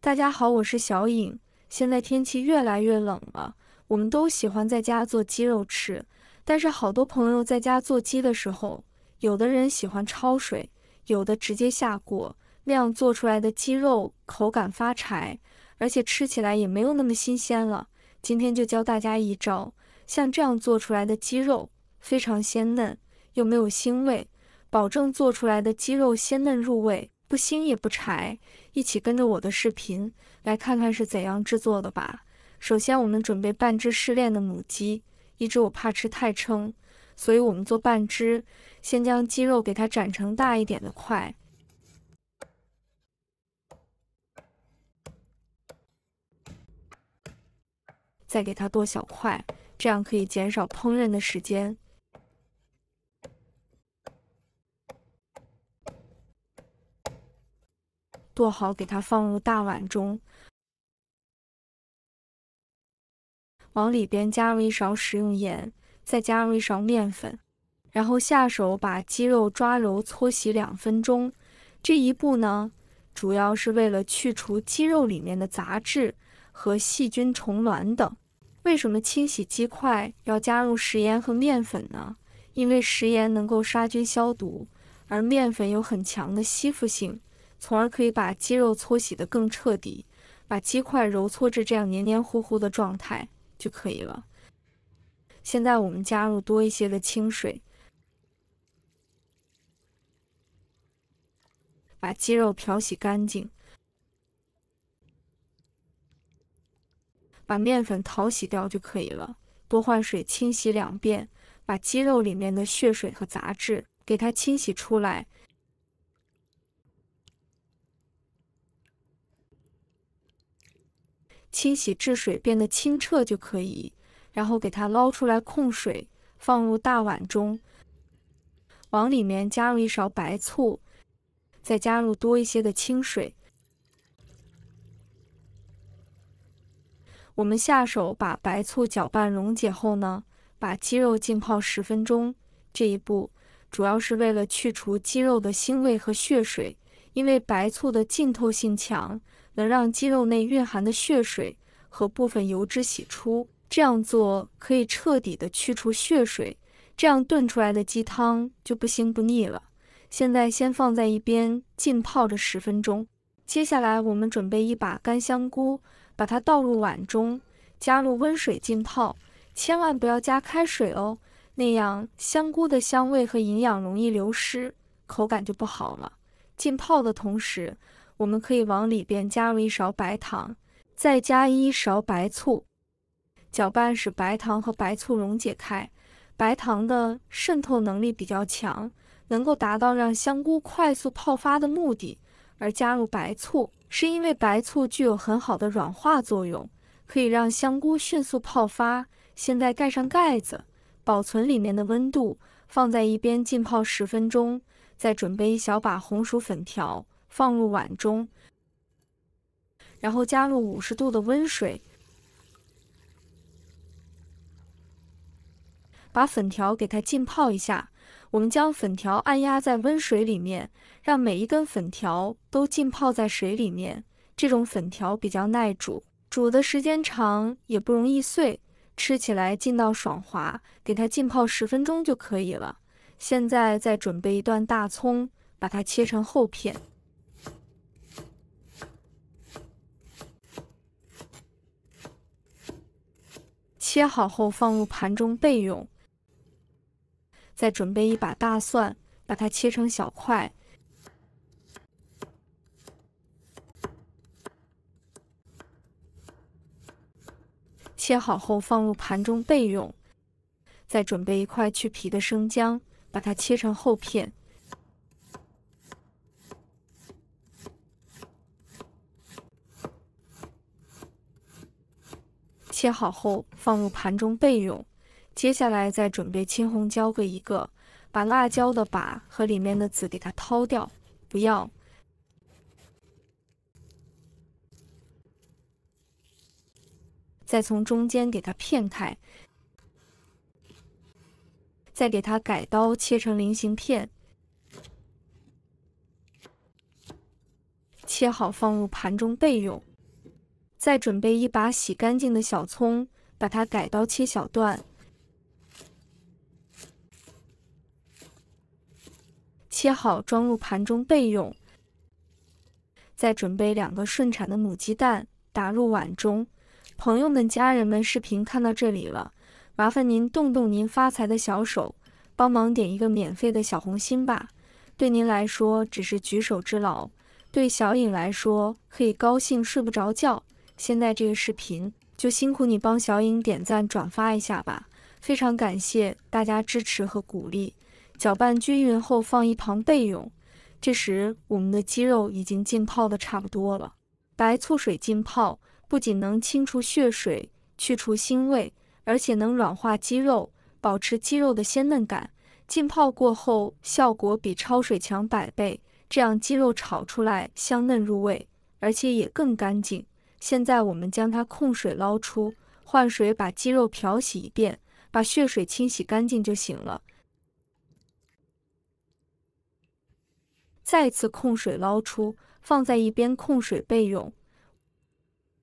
大家好，我是小颖。现在天气越来越冷了，我们都喜欢在家做鸡肉吃。但是好多朋友在家做鸡的时候，有的人喜欢焯水，有的直接下锅，那样做出来的鸡肉口感发柴，而且吃起来也没有那么新鲜了。今天就教大家一招，像这样做出来的鸡肉非常鲜嫩，又没有腥味，保证做出来的鸡肉鲜嫩入味，不腥也不柴。一起跟着我的视频来看看是怎样制作的吧。首先我们准备半只试炼的母鸡，一只我怕吃太撑，所以我们做半只。先将鸡肉给它斩成大一点的块，再给它剁小块，这样可以减少烹饪的时间。剁好给它放入大碗中，往里边加入1勺食用盐，再加入1勺面粉，然后下手把鸡肉抓揉搓洗2分钟。这一步呢，主要是为了去除鸡肉里面的杂质和细菌、虫卵等。为什么清洗鸡块要加入食盐和面粉呢？因为食盐能够杀菌消毒，而面粉有很强的吸附性，从而可以把鸡肉搓洗得更彻底，把鸡块揉搓至这样黏黏糊糊的状态就可以了。现在我们加入多一些的清水，把鸡肉漂洗干净，把面粉淘洗掉就可以了。多换水清洗2遍，把鸡肉里面的血水和杂质给它清洗出来。清洗至水变得清澈就可以，然后给它捞出来控水，放入大碗中，往里面加入1勺白醋，再加入多一些的清水。我们下手把白醋搅拌溶解后呢，把鸡肉浸泡10分钟。这一步主要是为了去除鸡肉的腥味和血水，因为白醋的浸透性强，能让鸡肉内蕴含的血水和部分油脂洗出。这样做可以彻底的去除血水，这样炖出来的鸡汤就不腥不腻了。现在先放在一边浸泡着10分钟。接下来我们准备1把干香菇，把它倒入碗中，加入温水浸泡，千万不要加开水哦，那样香菇的香味和营养容易流失，口感就不好了。浸泡的同时，我们可以往里边加入1勺白糖，再加1勺白醋，搅拌使白糖和白醋溶解开。白糖的渗透能力比较强，能够达到让香菇快速泡发的目的。而加入白醋，是因为白醋具有很好的软化作用，可以让香菇迅速泡发。现在盖上盖子，保存里面的温度，放在一边浸泡10分钟。再准备1小把红薯粉条，放入碗中，然后加入50度的温水，把粉条给它浸泡一下。我们将粉条按压在温水里面，让每一根粉条都浸泡在水里面。这种粉条比较耐煮，煮的时间长也不容易碎，吃起来劲道爽滑。给它浸泡10分钟就可以了。现在再准备1段大葱，把它切成厚片。切好后放入盘中备用。再准备1把大蒜，把它切成小块。切好后放入盘中备用。再准备1块去皮的生姜，把它切成厚片。切好后放入盘中备用。接下来再准备青红椒各1个，把辣椒的把和里面的籽给它掏掉，不要。再从中间给它片开，再给它改刀切成菱形片，切好放入盘中备用。再准备一把洗干净的小葱，把它改刀切小段，切好装入盘中备用。再准备2个顺产的母鸡蛋，打入碗中。朋友们、家人们，视频看到这里了，麻烦您动动您发财的小手，帮忙点一个免费的小红心吧。对您来说只是举手之劳，对小颖来说可以高兴睡不着觉。现在这个视频就辛苦你帮小颖点赞转发一下吧，非常感谢大家支持和鼓励。搅拌均匀后放一旁备用。这时我们的鸡肉已经浸泡的差不多了。白醋水浸泡不仅能清除血水、去除腥味，而且能软化鸡肉，保持鸡肉的鲜嫩感。浸泡过后效果比焯水强100倍，这样鸡肉炒出来香嫩入味，而且也更干净。现在我们将它控水捞出，换水把鸡肉漂洗一遍，把血水清洗干净就行了。再次控水捞出，放在一边控水备用。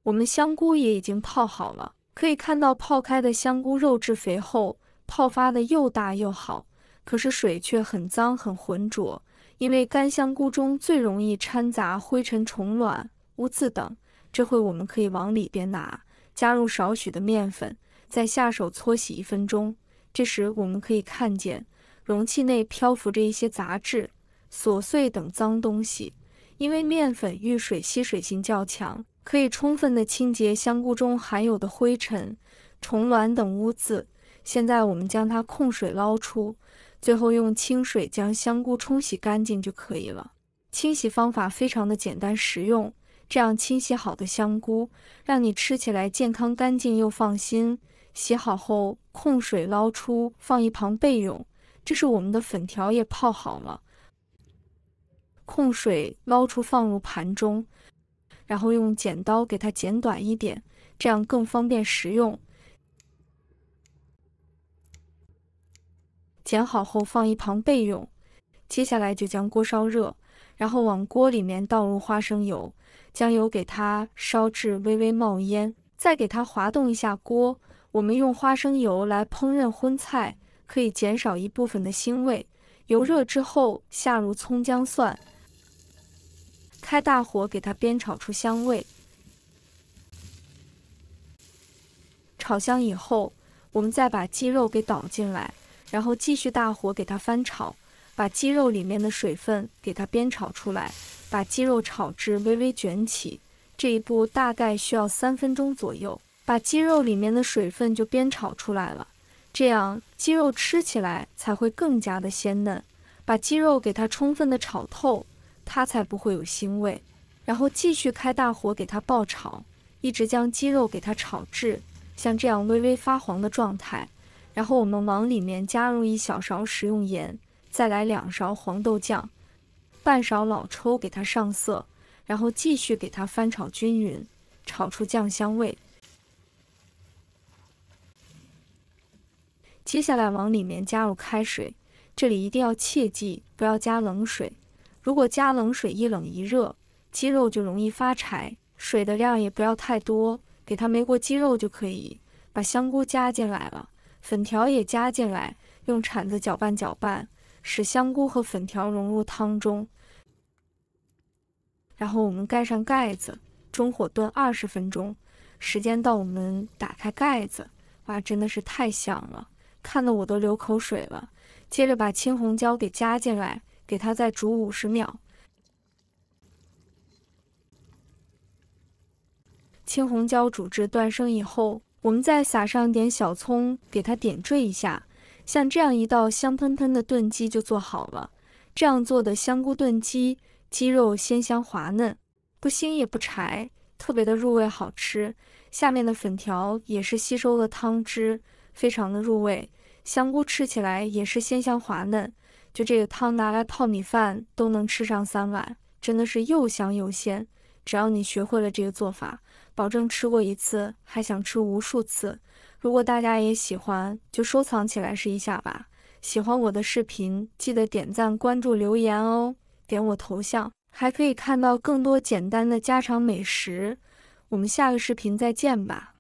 我们香菇也已经泡好了，可以看到泡开的香菇肉质肥厚，泡发的又大又好，可是水却很脏很浑浊，因为干香菇中最容易掺杂灰尘、虫卵、污渍等。这回我们可以往里边拿，加入少许的面粉，再下手搓洗1分钟。这时我们可以看见容器内漂浮着一些杂质、琐碎等脏东西，因为面粉遇水吸水性较强，可以充分的清洁香菇中含有的灰尘、虫卵等污渍。现在我们将它控水捞出，最后用清水将香菇冲洗干净就可以了。清洗方法非常的简单实用，这样清洗好的香菇，让你吃起来健康干净又放心。洗好后控水捞出，放一旁备用。这是我们的粉条也泡好了。控水捞出放入盘中，然后用剪刀给它剪短一点，这样更方便食用。剪好后放一旁备用。接下来就将锅烧热，然后往锅里面倒入花生油，将油给它烧至微微冒烟，再给它滑动一下锅。我们用花生油来烹饪荤菜，可以减少一部分的腥味。油热之后下入葱姜蒜，开大火给它煸炒出香味。炒香以后，我们再把鸡肉给倒进来，然后继续大火给它翻炒，把鸡肉里面的水分给它煸炒出来，把鸡肉炒至微微卷起。这一步大概需要3分钟左右，把鸡肉里面的水分就煸炒出来了，这样鸡肉吃起来才会更加的鲜嫩。把鸡肉给它充分的炒透，它才不会有腥味。然后继续开大火给它爆炒，一直将鸡肉给它炒至像这样微微发黄的状态。然后我们往里面加入1小勺食用盐，再来2勺黄豆酱，半勺老抽给它上色，然后继续给它翻炒均匀，炒出酱香味。接下来往里面加入开水，这里一定要切记不要加冷水，如果加冷水一冷一热，鸡肉就容易发柴。水的量也不要太多，给它没过鸡肉就可以。把香菇加进来了，粉条也加进来，用铲子搅拌搅拌，使香菇和粉条融入汤中。然后我们盖上盖子，中火炖20分钟。时间到，我们打开盖子，哇，真的是太香了，看得我都流口水了。接着把青红椒给加进来，给它再煮50秒。青红椒煮至断生以后，我们再撒上点小葱，给它点缀一下。像这样一道香喷喷的炖鸡就做好了。这样做的香菇炖鸡，鸡肉鲜香滑嫩，不腥也不柴，特别的入味好吃。下面的粉条也是吸收了汤汁，非常的入味。香菇吃起来也是鲜香滑嫩，就这个汤拿来泡米饭都能吃上3碗，真的是又香又鲜。只要你学会了这个做法，保证吃过1次还想吃无数次。如果大家也喜欢，就收藏起来试一下吧。喜欢我的视频，记得点赞、关注、留言哦。点我头像，还可以看到更多简单的家常美食。我们下个视频再见吧。